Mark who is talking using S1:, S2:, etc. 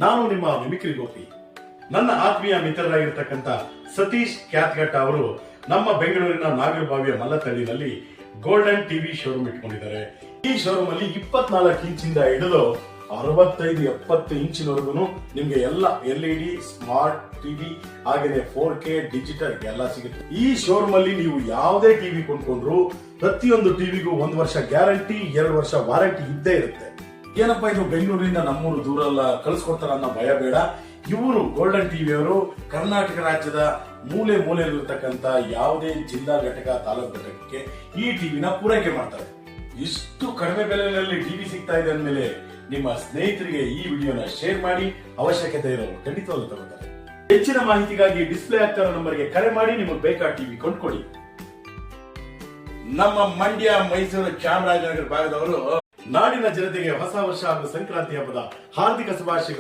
S1: ನಾನು ನಿಮ್ಮ ಮಿಮಿಕ್ರಿ ಗೋಪಿ. ನನ್ನ ಆತ್ಮೀಯ ಮಿತ್ರರಾಗಿರ್ತಕ್ಕಂಥ ಸತೀಶ್ ಕ್ಯಾತ್ಗಟ್ಟ ಅವರು ನಮ್ಮ ಬೆಂಗಳೂರಿನ ನಾಗರಬಾವಿಯ ಮಲ್ಲತಳ್ಳಿನಲ್ಲಿ ಗೋಲ್ಡನ್ ಟಿವಿ ಶೋರೂಮ್ ಇಟ್ಕೊಂಡಿದ್ದಾರೆ. ಈ ಶೋರೂಮ್ ಅಲ್ಲಿ 24 ಇಂಚಿಂದ ಹಿಡಿದು 65-70 ಇಂಚಿನವರೆಗೂ ನಿಮ್ಗೆ ಎಲ್ಲ LED ಸ್ಮಾರ್ಟ್ ಟಿವಿ ಹಾಗೆಯೇ 4K ಡಿಜಿಟಲ್ ಎಲ್ಲ ಸಿಗುತ್ತೆ. ಈ ಶೋರೂಮ್ ಅಲ್ಲಿ ನೀವು ಯಾವುದೇ ಟಿವಿ ಕೊಂಡ್ಕೊಂಡ್ರು ಪ್ರತಿಯೊಂದು ಟಿವಿಗೂ 1 ವರ್ಷ ಗ್ಯಾರಂಟಿ, 2 ವರ್ಷ ವಾರಂಟಿ ಇದ್ದೇ ಇರುತ್ತೆ. ಏನಪ್ಪಾ ಇದು ಬೆಂಗಳೂರಿನಿಂದ ನಮ್ಮೂರು ದೂರ ಎಲ್ಲ ಕಳಿಸ್ಕೊಡ್ತಾರ ಅನ್ನೋ ಭಯ ಬೇಡ. ಇವರು ಗೋಲ್ಡನ್ ಟಿವಿ ಅವರು ಕರ್ನಾಟಕ ರಾಜ್ಯದ ಮೂಲೆ ಮೂಲೆಯಲ್ಲಿರ್ತಕ್ಕಂಥ ಯಾವುದೇ ಜಿಲ್ಲಾ ಘಟಕ, ತಾಲೂಕು ಘಟಕಕ್ಕೆ ಈ ಟಿವಿನ ಪೂರೈಕೆ ಮಾಡ್ತಾರೆ. ಇಷ್ಟು ಕಡಿಮೆ ಬೆಲೆಯಲ್ಲಿ ಟಿವಿ ಸಿಗ್ತಾ ಇದೆ ಅಂದ್ಮೇಲೆ ನಿಮ್ಮ ಸ್ನೇಹಿತರಿಗೆ ಈ ವಿಡಿಯೋನ ಶೇರ್ ಮಾಡಿ, ಅವಶ್ಯಕತೆ ಇರೋರು ಖಂಡಿತವಾಗ್ಲೂ ತಗೋತಾರೆ. ಹೆಚ್ಚಿನ ಮಾಹಿತಿಗಾಗಿ ಡಿಸ್ಪ್ಲೇ ಆಗ್ತಾ ಇರೋ ನಂಬರ್ಗೆ ಕರೆ ಮಾಡಿ ನಿಮಗೆ ಬೇಕಾದ ಟಿವಿ ಕೊಂಡ್ಕೊಳ್ಳಿ. ನಮ್ಮ ಮಂಡ್ಯ, ಮೈಸೂರು, ಚಾಮರಾಜನಗರ ಭಾಗದವರು ನಾಡಿನ ಜನತೆಗೆ ಹೊಸ ವರ್ಷ ಹಾಗೂ ಸಂಕ್ರಾಂತಿ ಹಬ್ಬದ ಹಾರ್ದಿಕ ಶುಭಾಶಯಗಳು.